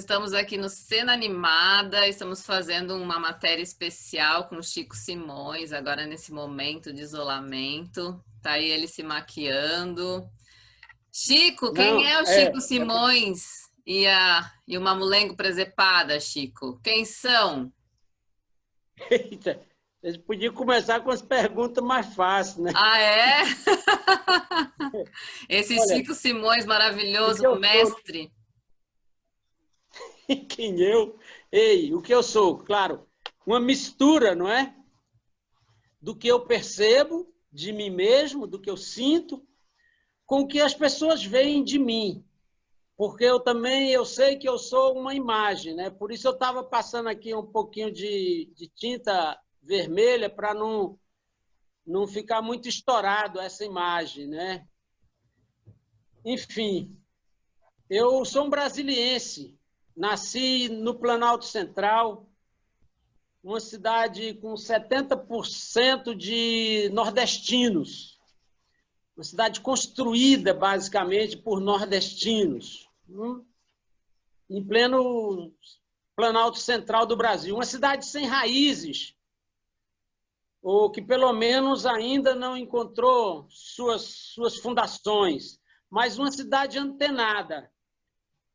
estamos aqui no Cena Animada, estamos fazendo uma matéria especial com o Chico Simões, agora nesse momento de isolamento. Tá aí ele se maquiando. Chico, quem Não, é o Chico Simões e o Mamulengo Presepada, Chico? Quem são? eita, vocês podiam começar com as perguntas mais fáceis, né? Ah, é? Esse Olha, Chico Simões o maravilhoso, que eu sou, mestre. quem eu, ei, o que eu sou, claro, uma mistura, não é? Do que eu percebo de mim mesmo, do que eu sinto, com o que as pessoas veem de mim. Porque eu sei que eu sou uma imagem, né? Por isso eu estava passando aqui um pouquinho de tinta vermelha para não ficar muito estourado essa imagem, né? Enfim, eu sou um brasiliense, nasci no Planalto Central, uma cidade com 70% de nordestinos, uma cidade construída basicamente por nordestinos, em pleno Planalto Central do Brasil, uma cidade sem raízes, ou que pelo menos ainda não encontrou suas fundações, mas uma cidade antenada.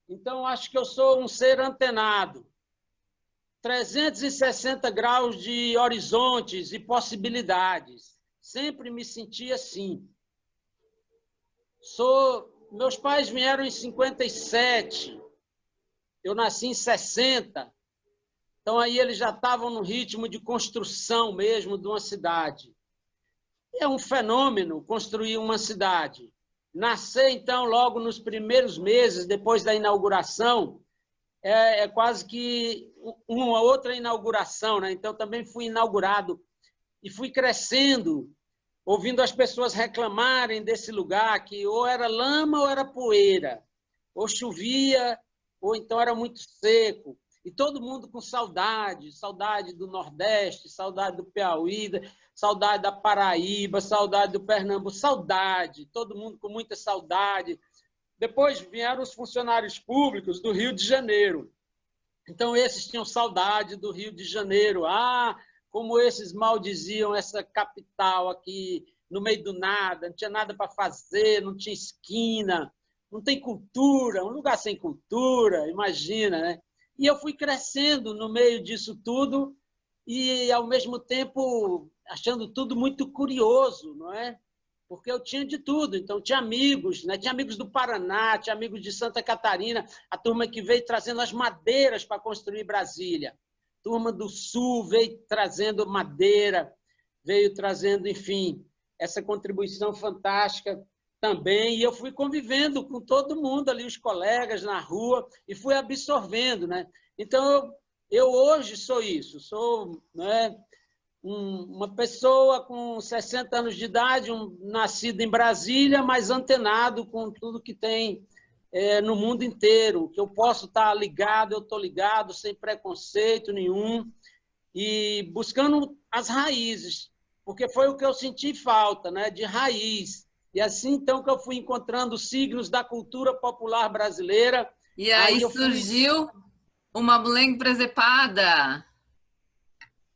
Então, acho que eu sou um ser antenado. 360 graus de horizontes e possibilidades. Sempre me senti assim. Meus pais vieram em 57, eu nasci em 60. Então, aí eles já estavam no ritmo de construção mesmo de uma cidade. É um fenômeno construir uma cidade. Nascer, então, logo nos primeiros meses, depois da inauguração, é quase que uma outra inauguração, né? Então, também fui inaugurado e fui crescendo, ouvindo as pessoas reclamarem desse lugar, que ou era lama ou era poeira, ou chovia, ou então era muito seco. E todo mundo com saudade, saudade do Nordeste, saudade do Piauí, saudade da Paraíba, saudade do Pernambuco, saudade, todo mundo com muita saudade. Depois vieram os funcionários públicos do Rio de Janeiro. Então, esses tinham saudade do Rio de Janeiro. Ah, como esses maldiziam essa capital aqui, no meio do nada, não tinha nada para fazer, não tinha esquina, não tem cultura, um lugar sem cultura, imagina, né? E eu fui crescendo no meio disso tudo e, ao mesmo tempo, achando tudo muito curioso, não é? Porque eu tinha de tudo, então tinha amigos, né? Tinha amigos do Paraná, tinha amigos de Santa Catarina, a turma que veio trazendo as madeiras para construir Brasília, a turma do Sul veio trazendo madeira, veio trazendo, enfim, essa contribuição fantástica também, e eu fui convivendo com todo mundo ali, os colegas na rua, e fui absorvendo, né? Então, eu hoje sou isso, sou, né, uma pessoa com 60 anos de idade, nascido em Brasília, mas antenado com tudo que tem no mundo inteiro, que eu posso estar ligado, eu estou ligado, sem preconceito nenhum, e buscando as raízes, porque foi o que eu senti falta, né, de raiz. E assim, então, que eu fui encontrando signos da cultura popular brasileira. E aí eu fui... surgiu o Mamulengo Presepada.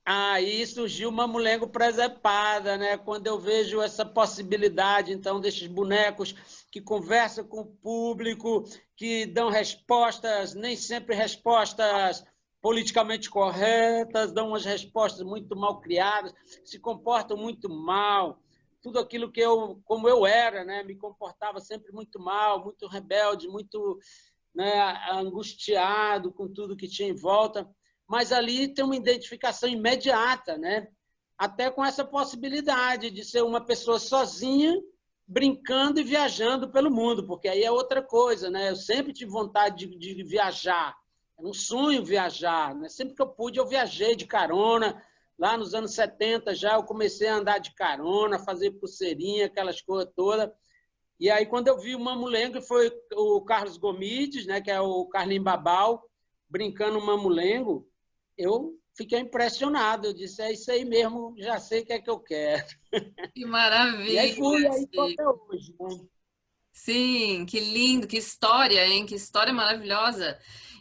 Aí surgiu uma Mamulengo Presepada, né? Quando eu vejo essa possibilidade, então, desses bonecos que conversam com o público, que dão respostas, nem sempre respostas politicamente corretas, dão umas respostas muito mal criadas, se comportam muito mal. Tudo aquilo que como eu era, né? Me comportava sempre muito mal, muito rebelde, muito, né, angustiado com tudo que tinha em volta. Mas ali tem uma identificação imediata, né? Até com essa possibilidade de ser uma pessoa sozinha, brincando e viajando pelo mundo, porque aí é outra coisa, né? Eu sempre tive vontade de viajar, é um sonho viajar, né? Sempre que eu pude, eu viajei de carona. Lá nos anos 70 já eu comecei a andar de carona, fazer pulseirinha, aquelas coisas todas. E aí, quando eu vi o Mamulengo, foi o Carlos Gomides, né, que é o Carlinhos Babau, brincando o Mamulengo, eu fiquei impressionado. Eu disse, é isso aí mesmo, já sei o que é que eu quero. Que E aí fui, maravilha, aí estou Chico. até hoje, né? Sim, que lindo, que história, hein? Que história maravilhosa.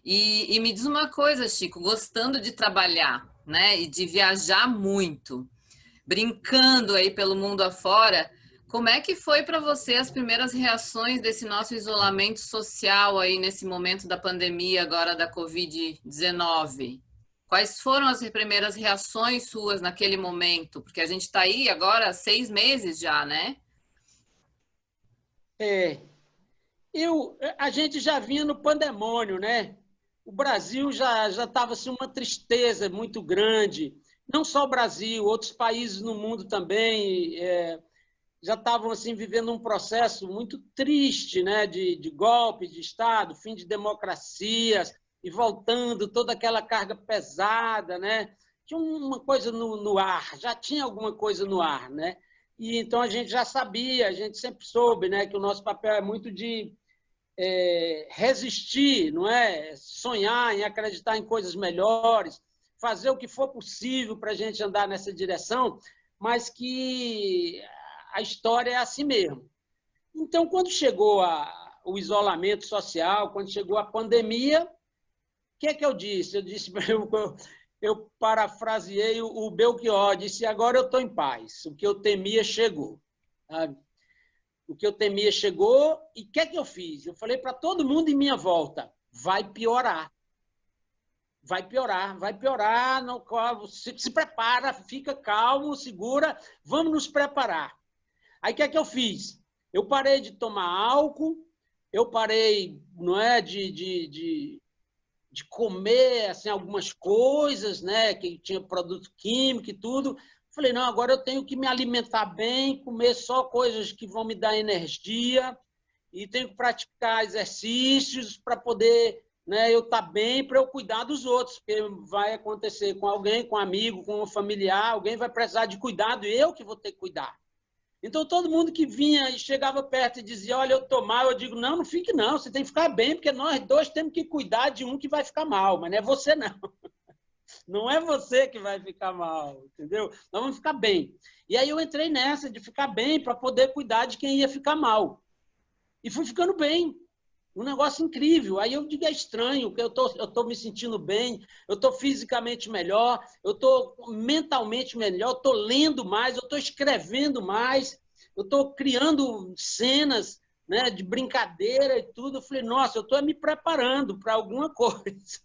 E me diz uma coisa, Chico, gostando de trabalhar, né, e de viajar muito, brincando aí pelo mundo afora, como é que foi para você as primeiras reações desse nosso isolamento social aí nesse momento da pandemia agora da Covid-19? Quais foram as primeiras reações suas naquele momento? Porque a gente está aí agora há 6 meses já, né? É, a gente já vinha no pandemônio, né? O Brasil já estava assim, uma tristeza muito grande. Não só o Brasil, outros países no mundo também já estavam assim vivendo um processo muito triste, né? De golpe de Estado, fim de democracias e voltando toda aquela carga pesada, né? Tinha uma coisa no ar, já tinha alguma coisa no ar, né? E então a gente já sabia, a gente sempre soube, né, que o nosso papel é muito de resistir, não é? Sonhar em acreditar em coisas melhores, fazer o que for possível para a gente andar nessa direção, mas que a história é assim mesmo. Então, quando chegou o isolamento social, quando chegou a pandemia, o que é que eu disse? Eu parafraseei o Belchior, disse: agora eu estou em paz, o que eu temia chegou. Sabe? O que eu temia chegou, e o que é que eu fiz? Eu falei para todo mundo em minha volta: vai piorar. Vai piorar, vai piorar. Se prepara, fica calmo, segura, vamos nos preparar. Aí o que é que eu fiz? Eu parei de tomar álcool, eu parei, não é, de comer assim, algumas coisas, né, que tinha produto químico e tudo. Falei, não, agora eu tenho que me alimentar bem, comer só coisas que vão me dar energia e tenho que praticar exercícios para poder, né, eu estar bem, para eu cuidar dos outros, porque vai acontecer com alguém, com um amigo, com um familiar, alguém vai precisar de cuidado e eu que vou ter que cuidar. Então, todo mundo que vinha e chegava perto e dizia: olha, eu estou mal, eu digo: não, não fique não, você tem que ficar bem, porque nós dois temos que cuidar de um que vai ficar mal, mas não é você não. Não é você que vai ficar mal, entendeu? Nós vamos ficar bem. E aí eu entrei nessa de ficar bem para poder cuidar de quem ia ficar mal. E fui ficando bem. Um negócio incrível. Aí eu digo: é estranho, que eu tô me sentindo bem, eu estou fisicamente melhor, eu estou mentalmente melhor, eu estou lendo mais, eu estou escrevendo mais, eu estou criando cenas, né, de brincadeira e tudo. Eu falei: nossa, eu estou me preparando para alguma coisa.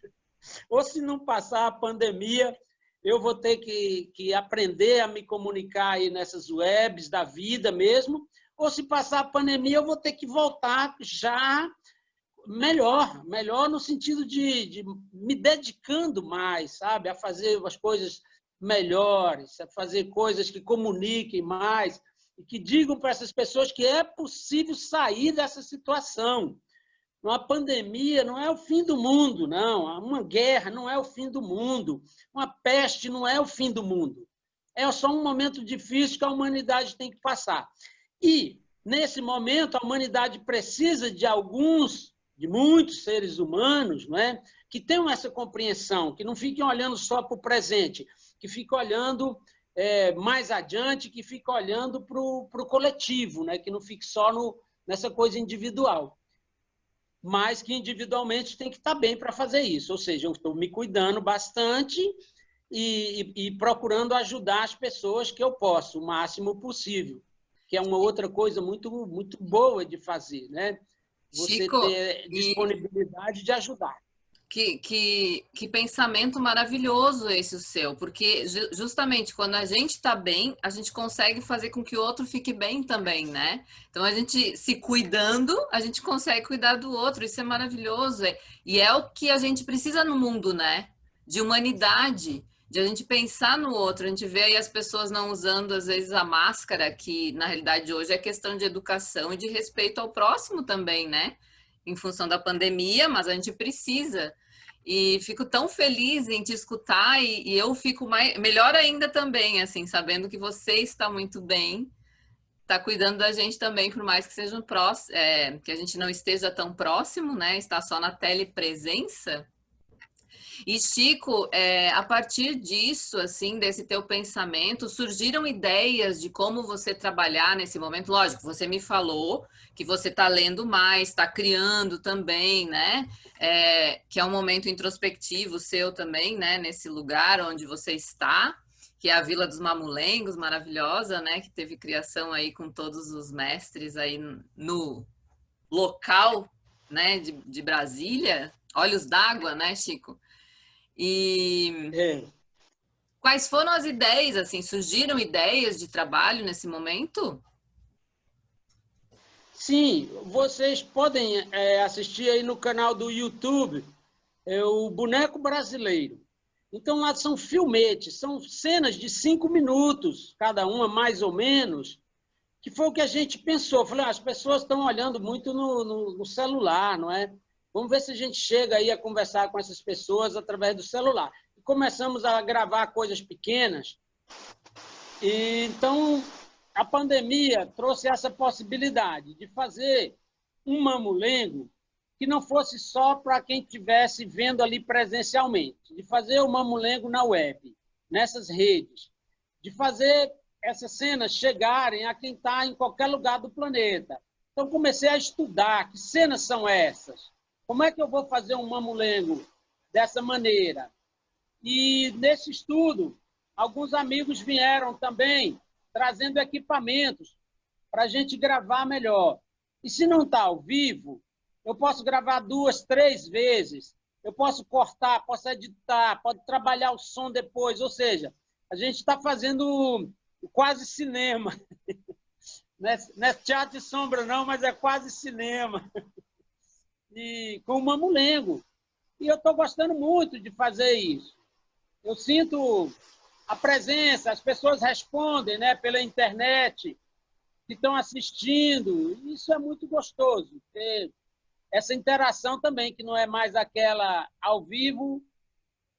Ou se não passar a pandemia, eu vou ter que aprender a me comunicar aí nessas webs da vida mesmo, ou se passar a pandemia, eu vou ter que voltar já melhor no sentido de me dedicando mais, sabe, a fazer as coisas melhores, a fazer coisas que comuniquem mais e que digam para essas pessoas que é possível sair dessa situação. Uma pandemia não é o fim do mundo, não. Uma guerra não é o fim do mundo. Uma peste não é o fim do mundo. É só um momento difícil que a humanidade tem que passar. E, nesse momento, a humanidade precisa de muitos seres humanos, não é? Que tenham essa compreensão, que não fiquem olhando só para o presente, que fiquem olhando mais adiante, que fiquem olhando para o coletivo, né? Que não fique só nessa coisa individual. Mas que individualmente tem que estar bem para fazer isso. Ou seja, eu estou me cuidando bastante e procurando ajudar as pessoas que eu posso, o máximo possível, que é uma outra coisa muito, muito boa de fazer, né? Você Chico, ter disponibilidade de ajudar. que pensamento maravilhoso esse o seu, porque justamente quando a gente está bem, a gente consegue fazer com que o outro fique bem também, né? Então a gente se cuidando, a gente consegue cuidar do outro, isso é maravilhoso. E é o que a gente precisa no mundo, né? De humanidade, de a gente pensar no outro, a gente vê aí as pessoas não usando às vezes a máscara, que na realidade hoje é questão de educação e de respeito ao próximo também, né? Em função da pandemia, mas a gente precisa. E fico tão feliz em te escutar e eu fico melhor ainda também, assim, sabendo que você está muito bem, está cuidando da gente também, por mais que seja que a gente não esteja tão próximo, né? Está só na telepresença. E Chico, a partir disso, assim, desse teu pensamento, surgiram ideias de como você trabalhar nesse momento? Lógico, você me falou que você está lendo mais, está criando também, né? Que é um momento introspectivo seu também, né? Nesse lugar onde você está, que é a Vila dos Mamulengos, maravilhosa, né? Que teve criação aí com todos os mestres aí no local, né? De Brasília. Olhos d'água, né, Chico? E É. quais foram as ideias, assim, surgiram ideias de trabalho nesse momento? Sim, vocês podem assistir aí no canal do YouTube, o Boneco Brasileiro. Então, lá são filmetes, são cenas de 5 minutos, cada uma mais ou menos, que foi o que a gente pensou. Falei, as pessoas estão olhando muito no celular, não é? Vamos ver se a gente chega aí a conversar com essas pessoas através do celular. E começamos a gravar coisas pequenas. E, então, a pandemia trouxe essa possibilidade de fazer um mamulengo que não fosse só para quem estivesse vendo ali presencialmente, de fazer o mamulengo na web, nessas redes, de fazer essas cenas chegarem a quem está em qualquer lugar do planeta. Então, comecei a estudar que cenas são essas, como é que eu vou fazer um mamulengo dessa maneira. E, nesse estudo, alguns amigos vieram também trazendo equipamentos para a gente gravar melhor. E se não está ao vivo, eu posso gravar 2, 3 vezes, eu posso cortar, posso editar, pode trabalhar o som depois, ou seja, a gente está fazendo quase cinema. Não é teatro de sombra não, mas é quase cinema. E com o mamulengo. E eu estou gostando muito de fazer isso. Eu sinto a presença, as pessoas respondem, né, pela internet, que estão assistindo. Isso é muito gostoso, ter essa interação também, que não é mais aquela ao vivo,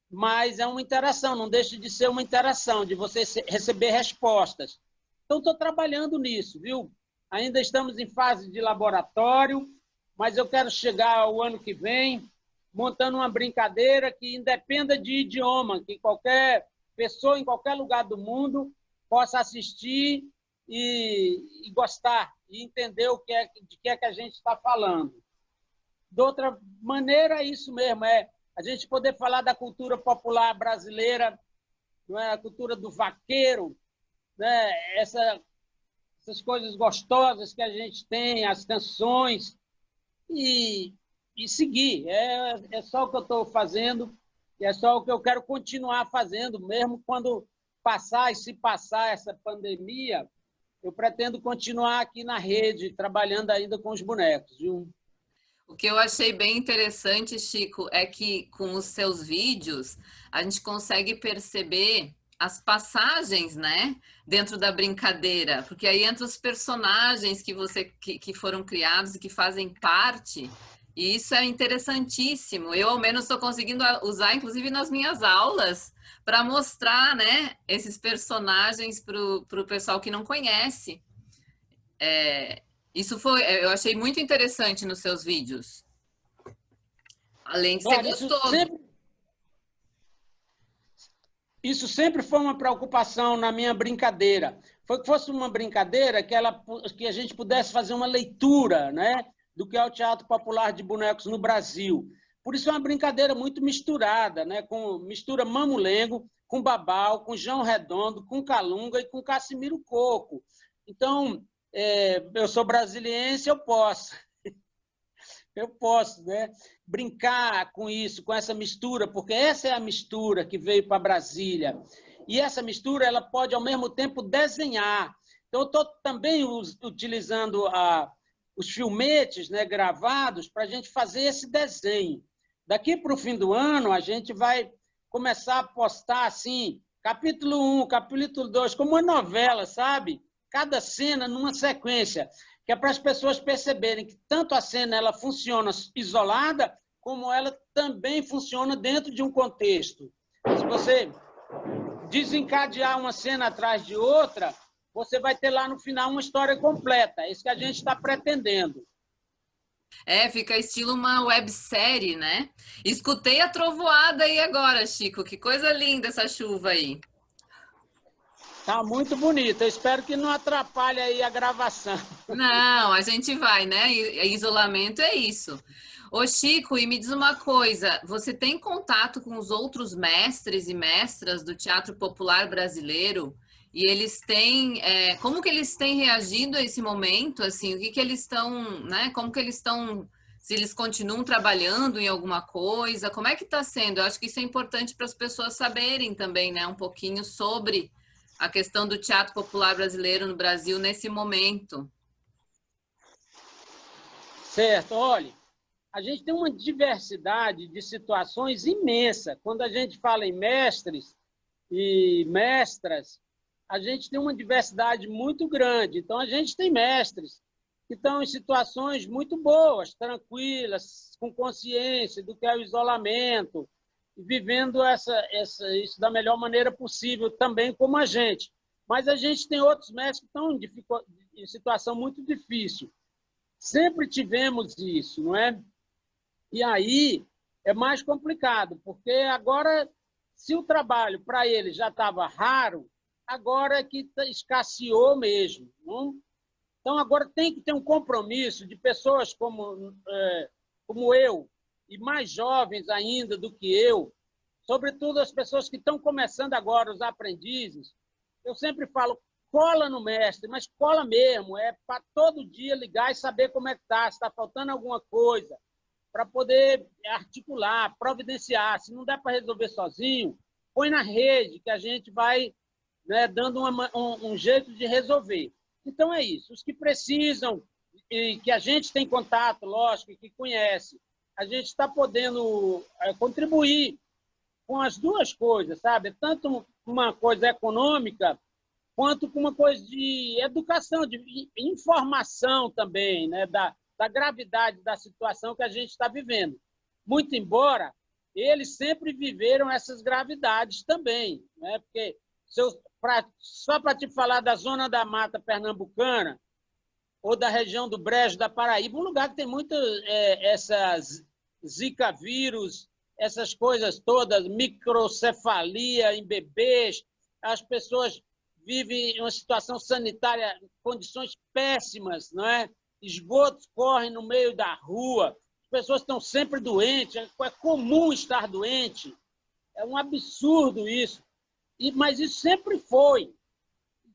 mas é uma interação, não deixa de ser uma interação, de você receber respostas. Então, estou trabalhando nisso, viu? Ainda estamos em fase de laboratório, mas eu quero chegar ao ano que vem montando uma brincadeira que independa de idioma, que qualquer pessoa em qualquer lugar do mundo possa assistir e gostar, e entender de que é que a gente está falando. De outra maneira, é isso mesmo, é a gente poder falar da cultura popular brasileira, não é? A cultura do vaqueiro, né? Essas coisas gostosas que a gente tem, as canções, e seguir. É só o que eu estou fazendo, e é só o que eu quero continuar fazendo, mesmo quando passar, e se passar essa pandemia, eu pretendo continuar aqui na rede, trabalhando ainda com os bonecos, viu? O que eu achei bem interessante, Chico, é que com os seus vídeos a gente consegue perceber as passagens, né, dentro da brincadeira, porque aí entra os personagens que foram criados e que fazem parte, e isso é interessantíssimo. Eu, ao menos, estou conseguindo usar, inclusive nas minhas aulas, para mostrar, né, esses personagens para o pessoal que não conhece. Isso eu achei muito interessante nos seus vídeos. Além de ser Claro, gostoso. Isso sempre foi uma preocupação na minha brincadeira. Foi que fosse uma brincadeira que a gente pudesse fazer uma leitura, né, do que é o teatro popular de bonecos no Brasil. Por isso é uma brincadeira muito misturada, né, mistura mamulengo, com babau, com João Redondo, com Calunga e com Cassimiro Coco. Então, eu sou brasiliense, eu posso. Eu posso, né, brincar com isso, com essa mistura, porque essa é a mistura que veio para Brasília. E essa mistura ela pode, ao mesmo tempo, desenhar. Então, eu estou também utilizando os filmetes, né, gravados para a gente fazer esse desenho. Daqui para o fim do ano, a gente vai começar a postar assim, capítulo 1, capítulo 2, como uma novela, sabe? Cada cena numa sequência, que é para as pessoas perceberem que tanto a cena ela funciona isolada, como ela também funciona dentro de um contexto. Se você desencadear uma cena atrás de outra, você vai ter lá no final uma história completa. É isso que a gente está pretendendo. É, fica estilo uma websérie, né? Escutei a trovoada aí agora, Chico. Que coisa linda essa chuva aí. Tá muito bonito. Eu espero que não atrapalhe aí a gravação. Não, a gente vai, né? Isolamento é isso. Ô Chico, e me diz uma coisa, você tem contato com os outros mestres e mestras do teatro popular brasileiro? E eles têm, como que eles têm reagido a esse momento? Assim, o que que eles estão, né? Como que eles estão, se eles continuam trabalhando em alguma coisa? Como é que está sendo? Eu acho que isso é importante para as pessoas saberem também, né? Um pouquinho sobre a questão do teatro popular brasileiro no Brasil nesse momento. Certo, olha, a gente tem uma diversidade de situações imensa. Quando a gente fala em mestres e mestras, a gente tem uma diversidade muito grande. Então, a gente tem mestres que estão em situações muito boas, tranquilas, com consciência do que é o isolamento, e vivendo isso da melhor maneira possível, também como a gente. Mas a gente tem outros mestres que estão em situação muito difícil. Sempre tivemos isso, não é? E aí é mais complicado, porque agora, se o trabalho para ele já estava raro, agora é que escasseou mesmo. Não? Então, agora tem que ter um compromisso de pessoas como eu, e mais jovens ainda do que eu, sobretudo as pessoas que estão começando agora, os aprendizes. Eu sempre falo, cola no mestre, mas cola mesmo, é para todo dia ligar e saber como é que está, se está faltando alguma coisa, para poder articular, providenciar. Se não dá para resolver sozinho, põe na rede, que a gente vai, né, dando um jeito de resolver. Então, é isso. Os que precisam, e que a gente tem contato, lógico, e que conhece, a gente está podendo contribuir com as duas coisas, sabe? Tanto uma coisa econômica, quanto com uma coisa de educação, de informação também, né? Da gravidade da situação que a gente está vivendo. Muito embora eles sempre viveram essas gravidades também, né? Porque só para te falar da zona da mata pernambucana ou da região do Brejo da Paraíba, um lugar que tem muito essas Zika vírus, essas coisas todas, microcefalia em bebês, as pessoas vivem em uma situação sanitária, condições péssimas, não é? Esgotos correm no meio da rua, as pessoas estão sempre doentes, é comum estar doente, é um absurdo isso. Mas isso sempre foi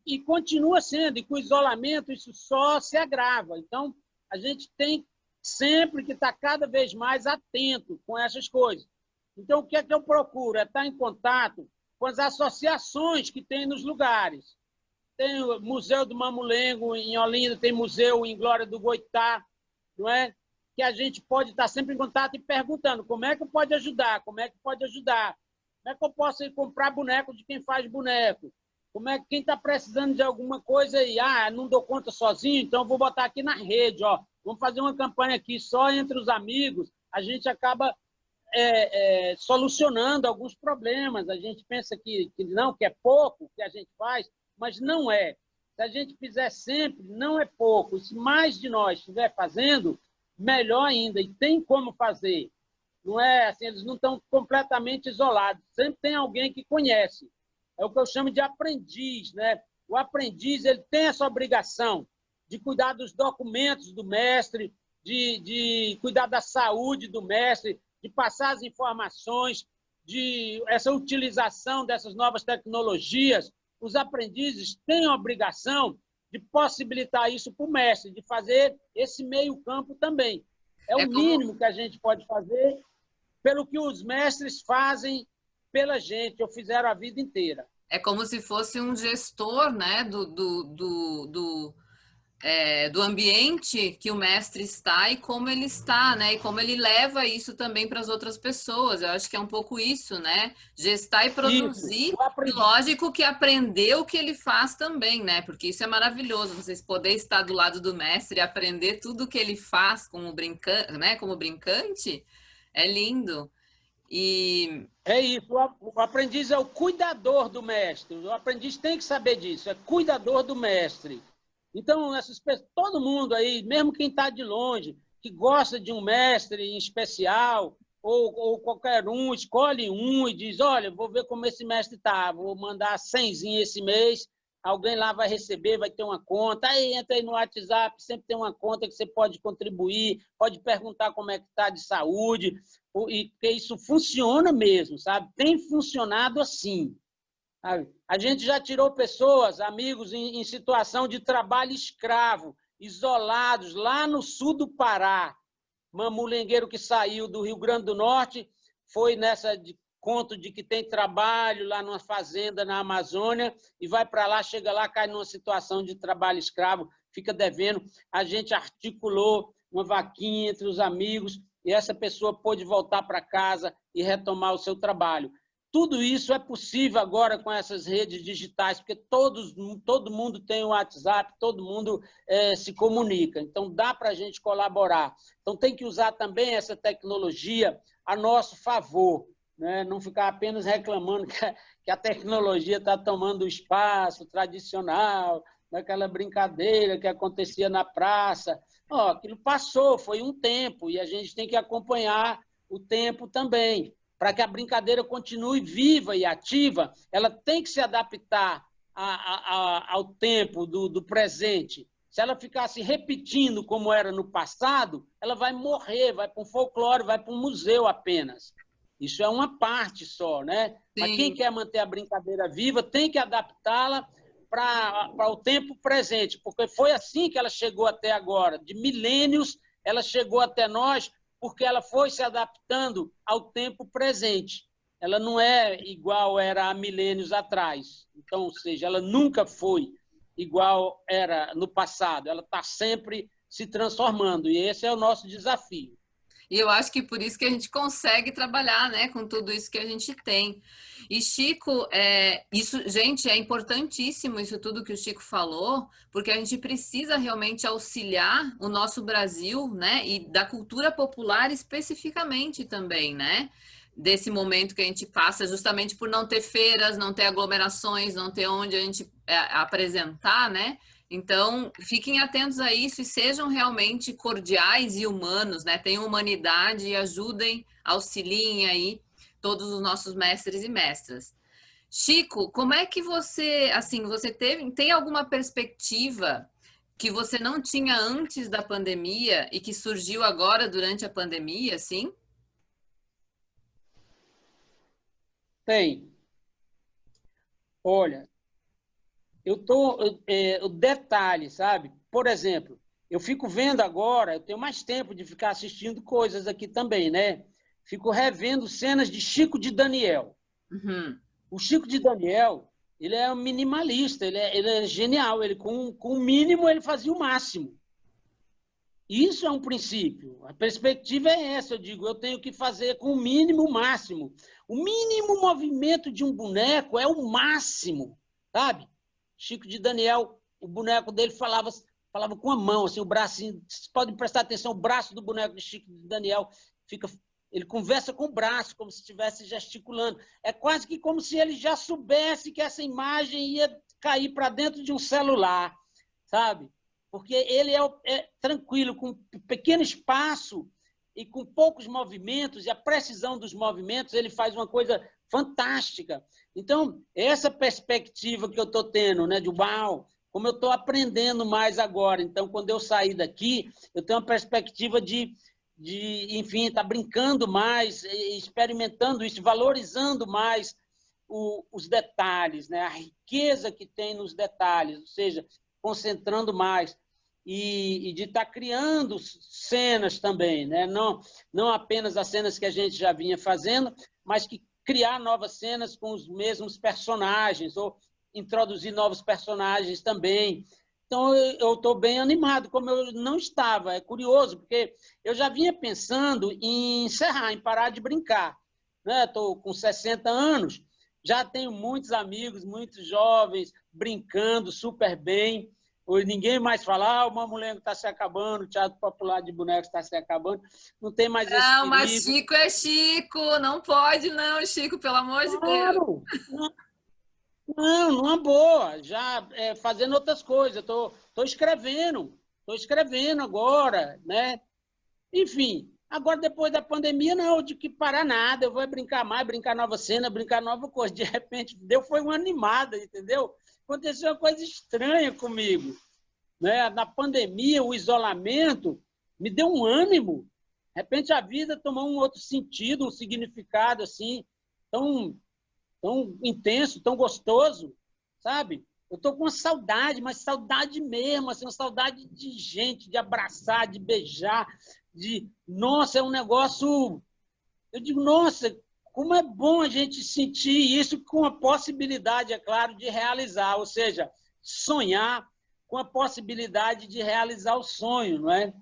e continua sendo, e com o isolamento isso só se agrava. Então, a gente tem sempre que estar cada vez mais atento com essas coisas. Então, o que é que eu procuro? É estar em contato com as associações que tem nos lugares. Tem o Museu do Mamulengo em Olinda, tem museu em Glória do Goitá, não é? Que a gente pode estar sempre em contato e perguntando como é que pode ajudar, como é que pode ajudar, como é que eu posso ir comprar boneco de quem faz boneco, como é que quem está precisando de alguma coisa aí, não dou conta sozinho, então vou botar aqui na rede, ó, vamos fazer uma campanha aqui só entre os amigos, a gente acaba solucionando alguns problemas. A gente pensa que não, que é pouco que a gente faz, mas não é. Se a gente fizer sempre, não é pouco. Se mais de nós estiver fazendo, melhor ainda. E tem como fazer. Não é assim, eles não estão completamente isolados. Sempre tem alguém que conhece. É o que eu chamo de aprendiz, né? O aprendiz ele tem essa obrigação de cuidar dos documentos do mestre, de cuidar da saúde do mestre, de passar as informações, de essa utilização dessas novas tecnologias. Os aprendizes têm a obrigação de possibilitar isso para o mestre, de fazer esse meio-campo também. É o mínimo que a gente pode fazer pelo que os mestres fazem pela gente, ou fizeram a vida inteira. É como se fosse um gestor, né, do ambiente que o mestre está e como ele está, né? E como ele leva isso também para as outras pessoas. Eu acho que é um pouco isso, né? Gestar e produzir. E lógico que aprender o que ele faz também, né? Porque isso é maravilhoso. Vocês poder estar do lado do mestre e aprender tudo o que ele faz como brincante, né? Como brincante, é lindo. E é isso, o aprendiz é o cuidador do mestre. O aprendiz tem que saber disso, é cuidador do mestre. Então, todo mundo aí, mesmo quem está de longe, que gosta de um mestre em especial, ou qualquer um, escolhe um e diz, olha, vou ver como esse mestre está, vou mandar 100 esse mês, alguém lá vai receber, vai ter uma conta, aí entra aí no WhatsApp, sempre tem uma conta que você pode contribuir, pode perguntar como é que está de saúde, e que isso funciona mesmo, sabe? Tem funcionado assim. Sabe? A gente já tirou pessoas, amigos, em situação de trabalho escravo, isolados, lá no sul do Pará. Mamulengueiro que saiu do Rio Grande do Norte, foi nessa conto de que tem trabalho lá numa fazenda na Amazônia e vai para lá, chega lá, cai numa situação de trabalho escravo, fica devendo. A gente articulou uma vaquinha entre os amigos e essa pessoa pôde voltar para casa e retomar o seu trabalho. Tudo isso é possível agora com essas redes digitais, porque todo mundo tem o WhatsApp, todo mundo se comunica. Então, dá para a gente colaborar. Então, tem que usar também essa tecnologia a nosso favor, né? Não ficar apenas reclamando que a tecnologia está tomando o espaço tradicional, daquela brincadeira que acontecia na praça. Aquilo passou, foi um tempo, e a gente tem que acompanhar o tempo também. Para que a brincadeira continue viva e ativa, ela tem que se adaptar ao tempo do presente. Se ela ficar se repetindo como era no passado, ela vai morrer, vai para um folclore, vai para um museu apenas. Isso é uma parte só, né? Sim. Mas quem quer manter a brincadeira viva tem que adaptá-la para o tempo presente, porque foi assim que ela chegou até agora. De milênios, ela chegou até nós porque ela foi se adaptando ao tempo presente. Ela não é igual era há milênios atrás. Então, ou seja, ela nunca foi igual era no passado. Ela está sempre se transformando, e esse é o nosso desafio. E eu acho que por isso que a gente consegue trabalhar, né, com tudo isso que a gente tem. E Chico, isso, gente, é importantíssimo isso tudo que o Chico falou, porque a gente precisa realmente auxiliar o nosso Brasil, né, e da cultura popular especificamente também, né, desse momento que a gente passa, justamente por não ter feiras, não ter aglomerações, não ter onde a gente apresentar, né. Então, fiquem atentos a isso e sejam realmente cordiais e humanos, né? Tenham humanidade e ajudem, auxiliem aí todos os nossos mestres e mestras. Chico, como é que você, assim, você tem alguma perspectiva que você não tinha antes da pandemia e que surgiu agora durante a pandemia, assim? Tem. Olha, o detalhe, sabe? Por exemplo, eu fico vendo agora, eu tenho mais tempo de ficar assistindo coisas aqui também, né? Fico revendo cenas de Chico de Daniel. Uhum. O Chico de Daniel, ele é um minimalista, ele é genial, ele com o mínimo ele fazia o máximo. Isso é um princípio. A perspectiva é essa, eu digo, eu tenho que fazer com o mínimo o máximo. O mínimo movimento de um boneco é o máximo, sabe? Chico de Daniel, o boneco dele falava com a mão, assim, o bracinho. Vocês podem prestar atenção, o braço do boneco de Chico de Daniel ele conversa com o braço, como se estivesse gesticulando. É quase que como se ele já soubesse que essa imagem ia cair para dentro de um celular, sabe? Porque ele é tranquilo, com pequeno espaço e com poucos movimentos, e a precisão dos movimentos, ele faz uma coisa fantástica. Então, essa perspectiva que eu estou tendo, né, de uau, como eu estou aprendendo mais agora. Então, quando eu sair daqui, eu tenho uma perspectiva de enfim, estar brincando mais, experimentando isso, valorizando mais os detalhes, né, a riqueza que tem nos detalhes, ou seja, concentrando mais e de estar criando cenas também, né? Não apenas as cenas que a gente já vinha fazendo, mas que criar novas cenas com os mesmos personagens ou introduzir novos personagens também. Então, eu estou bem animado, como eu não estava. É curioso, porque eu já vinha pensando em encerrar, em parar de brincar. Estou com 60 anos, já tenho muitos amigos, muitos jovens, brincando super bem. Ninguém mais fala, o Mamulengo está se acabando, o Teatro Popular de Bonecos está se acabando. Não tem mais esse Não, perigo. mas Chico é Chico, não pode não, Chico, pelo amor de Deus. Claro! Não, numa boa, já fazendo outras coisas. Estou escrevendo agora, né? Enfim, agora depois da pandemia, não, de que parar nada, eu vou brincar mais, brincar nova cena, brincar nova coisa. De repente, deu foi uma animada, entendeu? Aconteceu uma coisa estranha comigo, né? Na pandemia, o isolamento me deu um ânimo. De repente, a vida tomou um outro sentido, um significado assim, tão intenso, tão gostoso, sabe? Eu estou com uma saudade, mas saudade mesmo, assim, uma saudade de gente, de abraçar, de beijar, de... Nossa, é um negócio... Eu digo, nossa, como é bom a gente sentir isso com a possibilidade, é claro, de realizar, ou seja, sonhar com a possibilidade de realizar o sonho, não é?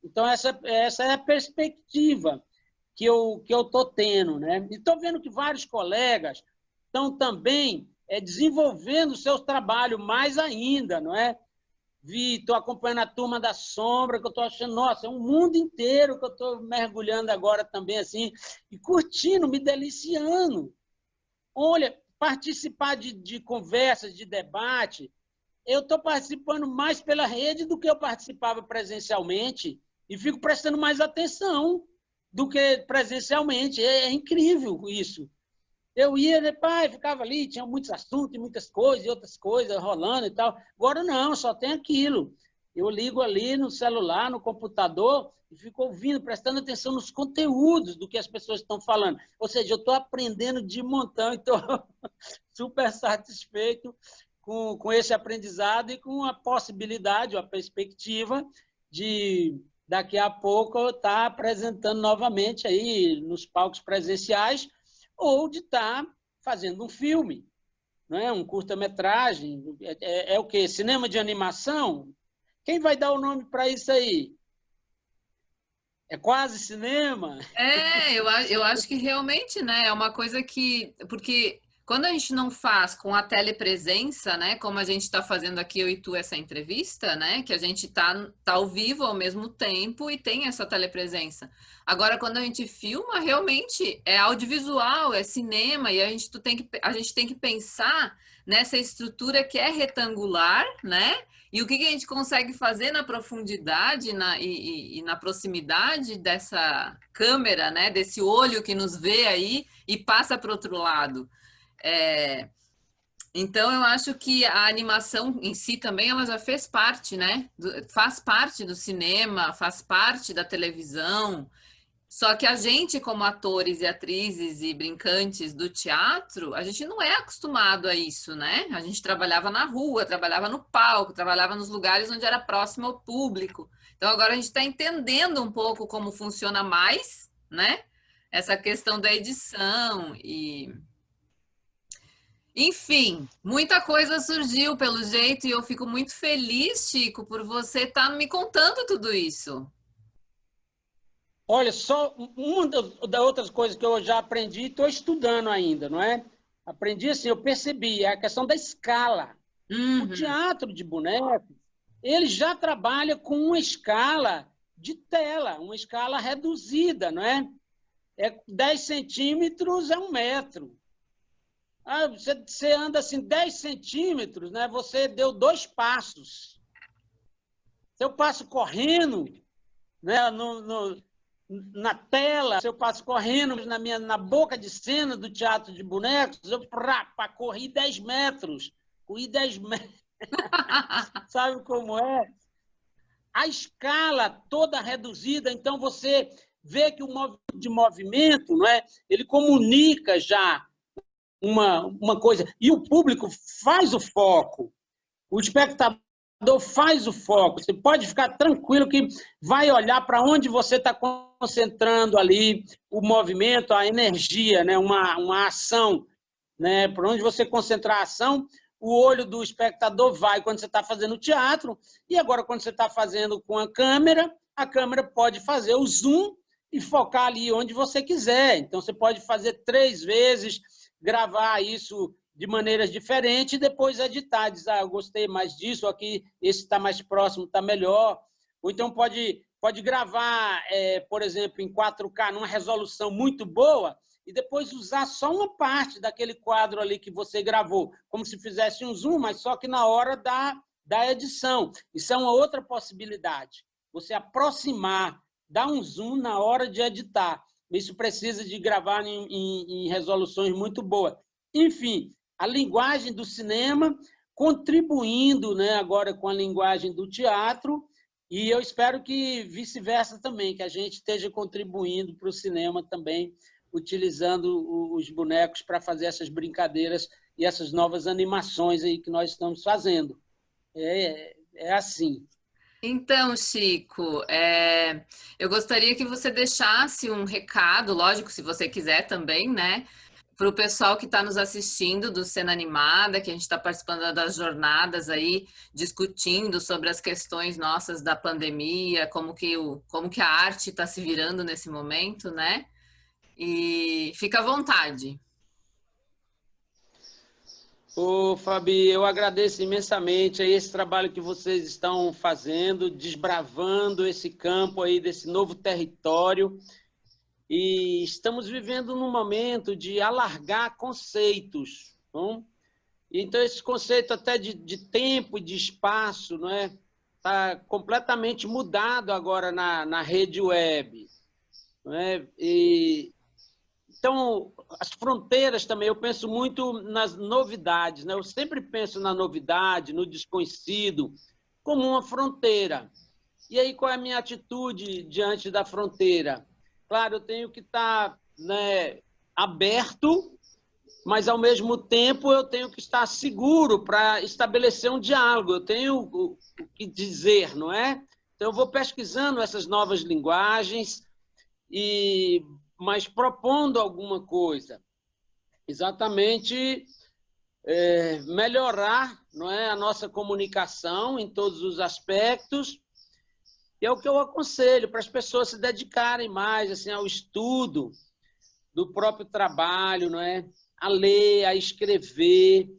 Então, essa é a perspectiva que eu estou tendo, né? E estou vendo que vários colegas estão também desenvolvendo o seu trabalho mais ainda, não é? Estou acompanhando a Turma da Sombra, que eu estou achando, nossa, é um mundo inteiro que eu estou mergulhando agora também, assim, e curtindo, me deliciando. Olha, participar de conversas, de debate, eu estou participando mais pela rede do que eu participava presencialmente e fico prestando mais atenção do que presencialmente. É incrível isso. Eu ia, pai, ficava ali, tinha muitos assuntos, muitas coisas, e outras coisas rolando e tal. Agora não, só tem aquilo. Eu ligo ali no celular, no computador, e fico ouvindo, prestando atenção nos conteúdos do que as pessoas estão falando. Ou seja, eu estou aprendendo de montão e estou super satisfeito com esse aprendizado e com a possibilidade, a perspectiva de, daqui a pouco, eu estar apresentando novamente aí nos palcos presenciais, ou de estar fazendo um filme, não é? Um curta-metragem. É o quê? Cinema de animação? Quem vai dar o nome para isso aí? É quase cinema? Eu acho que realmente, né, é uma coisa que... Porque quando a gente não faz com a telepresença, né, como a gente está fazendo aqui, eu e tu, essa entrevista, né, que a gente tá ao vivo ao mesmo tempo e tem essa telepresença. Agora, quando a gente filma, realmente é audiovisual, é cinema, e a gente tem que pensar nessa estrutura que é retangular, né? E o que a gente consegue fazer na profundidade e na proximidade dessa câmera, né? Desse olho que nos vê aí e passa para o outro lado. Então, eu acho que a animação em si também, ela já fez parte, né? Faz parte do cinema, faz parte da televisão. Só que a gente, como atores e atrizes e brincantes do teatro, a gente não é acostumado a isso, né? A gente trabalhava na rua, trabalhava no palco, trabalhava nos lugares onde era próximo ao público. Então agora a gente está entendendo um pouco como funciona mais, né? Essa questão da edição e... Enfim, muita coisa surgiu pelo jeito e eu fico muito feliz, Chico, por você estar me contando tudo isso. Olha, só uma das outras coisas que eu já aprendi e estou estudando ainda, não é? Aprendi assim, eu percebi, é a questão da escala. O Uhum. teatro de bonecos, ele já trabalha com uma escala de tela, uma escala reduzida, não é? 10 centímetros é 1 metro. Você anda assim 10 centímetros, né? Você deu 2 passos. Se eu passo correndo, né, na tela, se eu passo correndo na boca de cena do teatro de bonecos, eu corri 10 metros. Corri 10 metros. Sabe como é? A escala toda reduzida, então você vê que o movimento, não é? Ele comunica já uma coisa, e o público faz o foco, o espectador faz o foco, você pode ficar tranquilo que vai olhar para onde você está concentrando ali o movimento, a energia, né? uma ação, né? Para onde você concentrar a ação, o olho do espectador vai quando você está fazendo teatro, e agora quando você está fazendo com a câmera pode fazer o zoom e focar ali onde você quiser. Então, você pode fazer 3 vezes, gravar isso de maneiras diferentes e depois editar, dizer, eu gostei mais disso, aqui esse está mais próximo, está melhor. Ou então pode gravar, por exemplo, em 4K, numa resolução muito boa, e depois usar só uma parte daquele quadro ali que você gravou, como se fizesse um zoom, mas só que na hora da edição. Isso é uma outra possibilidade. Você aproximar dá um zoom na hora de editar. Isso precisa de gravar em resoluções muito boas. Enfim, a linguagem do cinema contribuindo, né, agora com a linguagem do teatro, e eu espero que vice-versa também, que a gente esteja contribuindo para o cinema também, utilizando os bonecos para fazer essas brincadeiras e essas novas animações aí que nós estamos fazendo. É assim. Então, Chico, eu gostaria que você deixasse um recado, lógico, se você quiser também, né? Para o pessoal que está nos assistindo do Cena Animada, que a gente está participando das jornadas aí, discutindo sobre as questões nossas da pandemia, como que a arte está se virando nesse momento, né? E fica à vontade. Ô, Fabi, eu agradeço imensamente aí esse trabalho que vocês estão fazendo, desbravando esse campo aí desse novo território. E estamos vivendo num momento de alargar conceitos. Não? Então, esse conceito até de tempo e de espaço não é? Está completamente mudado agora na rede web. Não é? Então, as fronteiras também, eu penso muito nas novidades. Né? Eu sempre penso na novidade, no desconhecido, como uma fronteira. E aí, qual é a minha atitude diante da fronteira? Claro, eu tenho que estar, né, aberto, mas, ao mesmo tempo, eu tenho que estar seguro para estabelecer um diálogo. Eu tenho o que dizer, não é? Então, eu vou pesquisando essas novas linguagens, mas propondo alguma coisa. Exatamente melhorar, não é, a nossa comunicação em todos os aspectos. E é o que eu aconselho para as pessoas se dedicarem mais assim, ao estudo do próprio trabalho, não é? A ler, a escrever,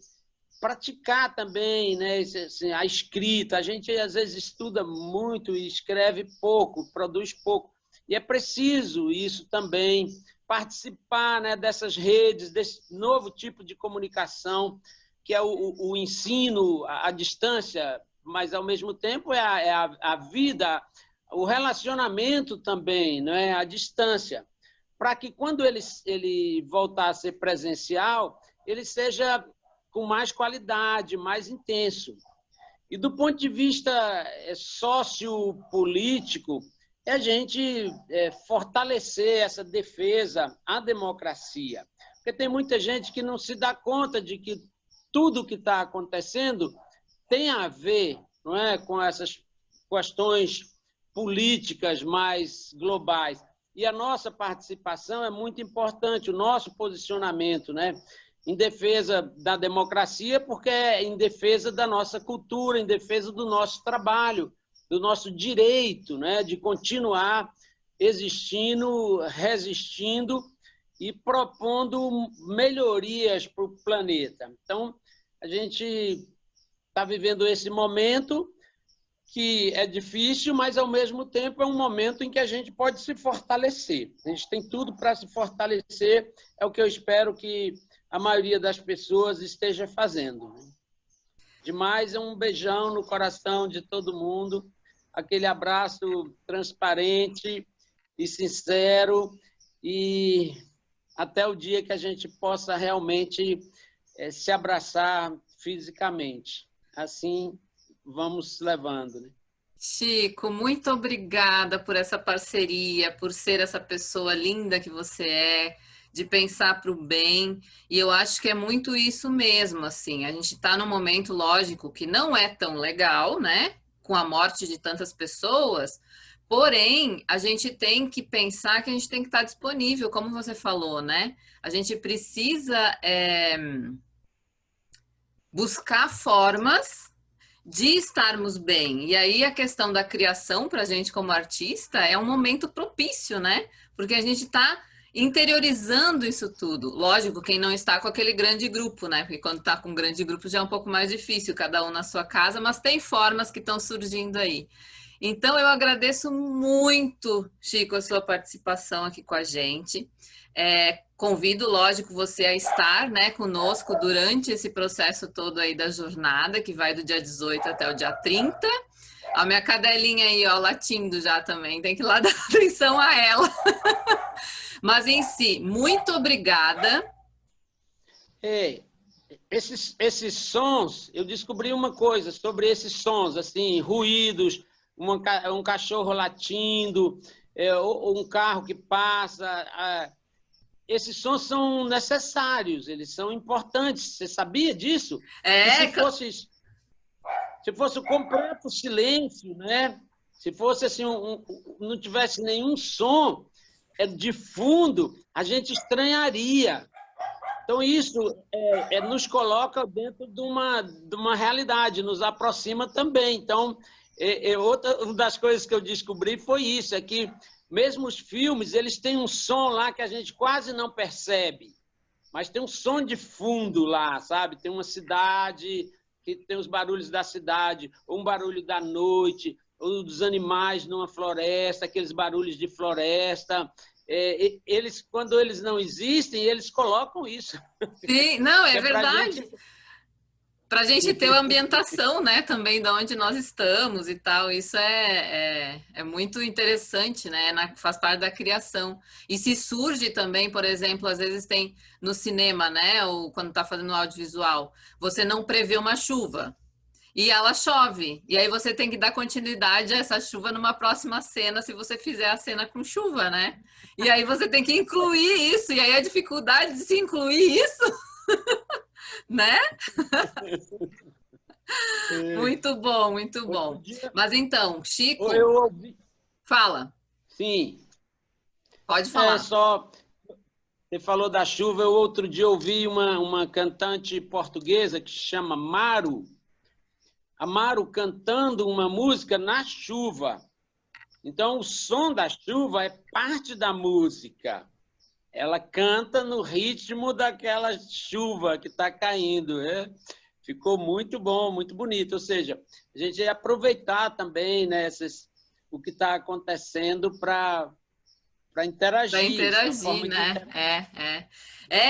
praticar também, né? Assim, a escrita. A gente, às vezes, estuda muito e escreve pouco, produz pouco. E é preciso isso também, participar, né, dessas redes, desse novo tipo de comunicação, que é o ensino à distância, mas, ao mesmo tempo, é a vida, o relacionamento também, né, à distância, para que, quando ele voltar a ser presencial, ele seja com mais qualidade, mais intenso. E, do ponto de vista sociopolítico, é a gente fortalecer essa defesa à democracia. Porque tem muita gente que não se dá conta de que tudo que está acontecendo tem a ver, não é, com essas questões políticas mais globais. E a nossa participação é muito importante, o nosso posicionamento, né, em defesa da democracia, porque é em defesa da nossa cultura, em defesa do nosso trabalho, do nosso direito, né, de continuar existindo, resistindo e propondo melhorias para o planeta. Então, a gente está vivendo esse momento que é difícil, mas, ao mesmo tempo, é um momento em que a gente pode se fortalecer. A gente tem tudo para se fortalecer, é o que eu espero que a maioria das pessoas esteja fazendo. Demais, é um beijão no coração de todo mundo, aquele abraço transparente e sincero, e até o dia que a gente possa realmente se abraçar fisicamente. Assim, vamos levando, né? Chico, muito obrigada por essa parceria, por ser essa pessoa linda que você é, de pensar para o bem. E eu acho que é muito isso mesmo, assim. A gente está num momento, lógico, que não é tão legal, né? Com a morte de tantas pessoas. Porém, a gente tem que pensar que a gente tem que estar disponível, como você falou, né? A gente precisa buscar formas de estarmos bem. E aí a questão da criação para a gente como artista é um momento propício, né? Porque a gente está interiorizando isso tudo. Lógico, quem não está com aquele grande grupo, né? Porque quando está com um grande grupo já é um pouco mais difícil, cada um na sua casa, mas tem formas que estão surgindo aí. Então, eu agradeço muito, Chico, a sua participação aqui com a gente. Convido, lógico, você a estar, né, conosco durante esse processo todo aí da jornada, que vai do dia 18 até o dia 30. A minha cadelinha aí, ó, latindo já também. Tem que ir lá dar atenção a ela. Mas em si, muito obrigada. É, esses sons, eu descobri uma coisa sobre esses sons, assim, ruídos, um cachorro latindo, ou um carro que passa. Esses sons são necessários, eles são importantes. Você sabia disso? Que É, se fosse o completo silêncio, né? Se fosse assim, não tivesse nenhum som de fundo, a gente estranharia. Então, isso nos coloca dentro de uma realidade, nos aproxima também. Então, outra uma das coisas que eu descobri foi isso, é que mesmo os filmes, eles têm um som lá que a gente quase não percebe, mas tem um som de fundo lá, sabe? Tem uma cidade que tem os barulhos da cidade, ou um barulho da noite, ou dos animais numa floresta, aqueles barulhos de floresta. Eles, quando eles não existem, eles colocam isso. sim, não, Que é é pra verdade. gente. Para a gente ter a ambientação, né, também de onde nós estamos e tal, isso é muito interessante, né, faz parte da criação. E se surge também, por exemplo, às vezes tem no cinema, né, ou quando está fazendo audiovisual, você não prevê uma chuva e ela chove, e aí você tem que dar continuidade a essa chuva numa próxima cena, se você fizer a cena com chuva, né? E aí você tem que incluir isso, e aí a dificuldade de se incluir isso, né? Muito bom, muito Outro bom. dia, Mas então, Chico, eu ouvi. fala, Sim, pode é falar. só. Você falou da chuva, eu outro dia ouvi uma cantante portuguesa que se chama Maru. A Maru cantando uma música na chuva. Então, o som da chuva é parte da música. Ela canta no ritmo daquela chuva que está caindo. Ficou muito bom, muito bonito. Ou seja, a gente ia aproveitar também, né, o que está acontecendo para Para interagir. Isso é uma interagir, forma de né? interagir.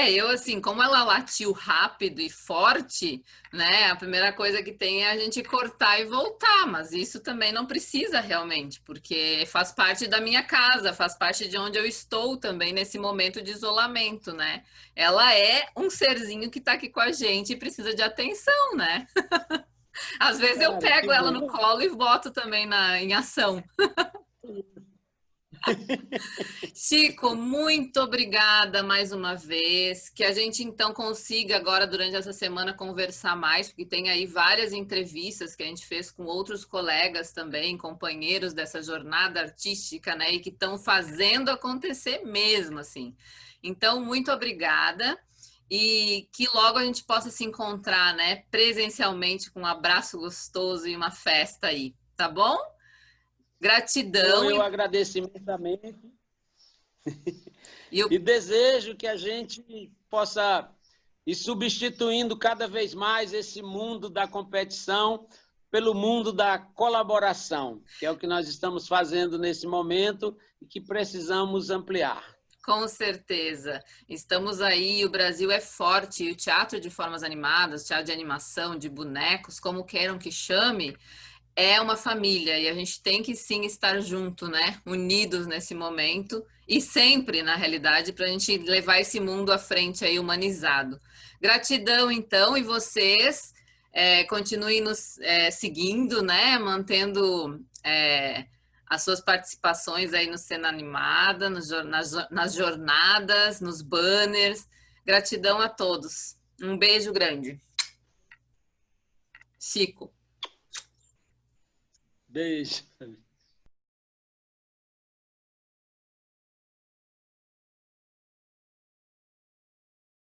Eu assim, como ela latiu rápido e forte, né? A primeira coisa que tem é a gente cortar e voltar, mas isso também não precisa realmente, porque faz parte da minha casa, faz parte de onde eu estou também nesse momento de isolamento, né? Ela é um serzinho que está aqui com a gente e precisa de atenção, né? Às vezes eu Claro, que pego ela no bom. colo e boto também em ação. Chico, muito obrigada mais uma vez. Que a gente então consiga agora, durante essa semana, conversar mais, porque tem aí várias entrevistas que a gente fez com outros colegas também, companheiros dessa jornada artística, né? E que estão fazendo acontecer mesmo, assim. Então, muito obrigada. E que logo a gente possa se encontrar, né, presencialmente, com um abraço gostoso e uma festa aí, tá bom? Gratidão Eu agradeço imensamente e e desejo que a gente possa ir substituindo cada vez mais esse mundo da competição pelo mundo da colaboração, que é o que nós estamos fazendo nesse momento e que precisamos ampliar. com certeza. Estamos aí, o Brasil é forte, e o teatro de formas animadas, teatro de animação, de bonecos, como queiram que chame, é uma família e a gente tem que sim estar junto, né? Unidos nesse momento e sempre, na realidade, para a gente levar esse mundo à frente aí humanizado. Gratidão, então, e vocês continuem nos seguindo, né? Mantendo as suas participações aí no Cena Animada, nas jornadas, nos banners. Gratidão a todos. Um beijo grande. Chico. Beijo.